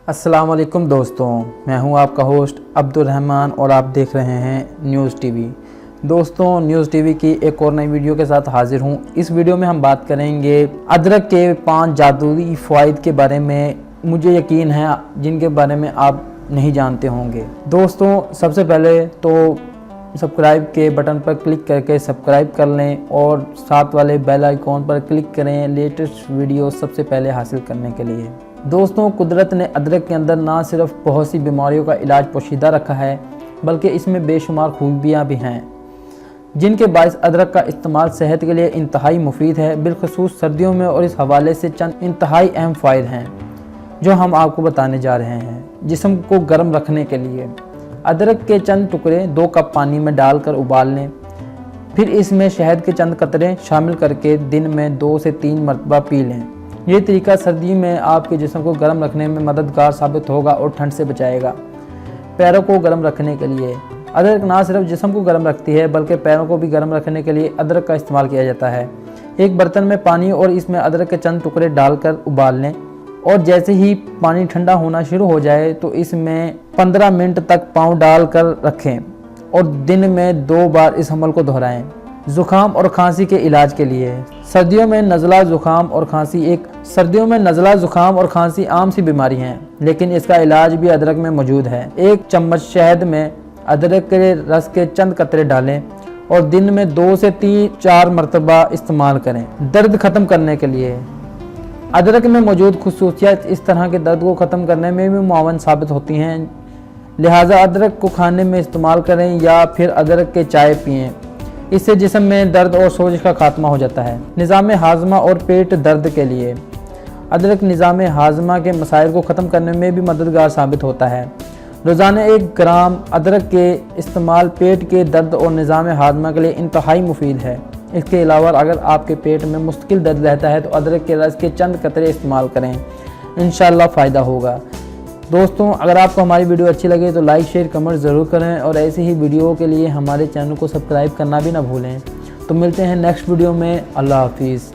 अस्सलाम वालेकुम दोस्तों, मैं हूं आपका होस्ट अब्दुल रहमान और आप देख रहे हैं न्यूज़ टीवी। दोस्तों, न्यूज़ टीवी की एक और नई वीडियो के साथ हाजिर हूं। इस वीडियो में हम बात करेंगे अदरक के 5 जादुई फ़वाइद के बारे में। मुझे यकीन है जिनके बारे में आप नहीं जानते होंगे। दोस्तों, सबसे पहले तो सब्सक्राइब के बटन पर क्लिक करके सब्सक्राइब कर लें और साथ वाले बेल आइकॉन पर क्लिक करें लेटेस्ट वीडियो सबसे पहले हासिल करने के लिए। दोस्तों, कुदरत ने अदरक के अंदर ना सिर्फ बहुत सी बीमारियों का इलाज पोशीदा रखा है, बल्कि इसमें बेशुमार खूबियाँ भी हैं जिनके बायस अदरक का इस्तेमाल सेहत के लिए इंतहाई मुफीद है, बिलखसूस सर्दियों में। और इस हवाले से चंद इंतहाई अहम फ़ायदे हैं जो हम आपको बताने जा रहे हैं। जिस्म को गर्म रखने के लिए अदरक के चंद टुकड़े 2 कप पानी में डालकर उबाल लें, फिर इसमें शहद के चंद कतरे शामिल करके दिन में 2 से 3 मरतबा पी लें। ये तरीका सर्दी में आपके जिस्म को गर्म रखने में मददगार साबित होगा और ठंड से बचाएगा। पैरों को गर्म रखने के लिए अदरक ना सिर्फ जिस्म को गर्म रखती है, बल्कि पैरों को भी गर्म रखने के लिए अदरक का इस्तेमाल किया जाता है। एक बर्तन में पानी और इसमें अदरक के चंद टुकड़े डालकर उबाल लें और जैसे ही पानी ठंडा होना शुरू हो जाए तो इसमें 15 मिनट तक पाँव डालकर रखें और दिन में 2 बार इस अमल को दोहराएं। ज़ुकाम और खांसी के इलाज के लिए सर्दियों में नज़ला ज़ुकाम और खांसी आम सी बीमारी हैं, लेकिन इसका इलाज भी अदरक में मौजूद है। 1 चम्मच शहद में अदरक के रस के चंद कतरे डालें और दिन में 2 से 4 मरतबा इस्तेमाल करें। दर्द ख़त्म करने के लिए अदरक में मौजूद खुसूसियत इस तरह के दर्द को ख़त्म करने में भी मुआवन साबित होती हैं, लिहाजा अदरक को खाने में इस्तेमाल करें या फिर अदरक के चाय पिएं। इससे जिस्म में दर्द और सोजिश का खात्मा हो जाता है। निज़ाम हाजमा और पेट दर्द के लिए अदरक निज़ाम हाजमा के मसाइल को ख़त्म करने में भी मददगार साबित होता है। रोज़ाना 1 ग्राम अदरक के इस्तेमाल पेट के दर्द और निज़ाम हाजमा के लिए इंतहाई मुफीद है। इसके अलावा अगर आपके पेट में मुश्किल दर्द रहता है तो अदरक के रस के चंद कतरे इस्तेमाल करें, इंशाअल्लाह फ़ायदा होगा। दोस्तों, अगर आपको हमारी वीडियो अच्छी लगे तो लाइक शेयर कमेंट ज़रूर करें और ऐसी ही वीडियो के लिए हमारे चैनल को सब्सक्राइब करना भी ना भूलें। तो मिलते हैं नेक्स्ट वीडियो में। अल्लाह हाफिज़।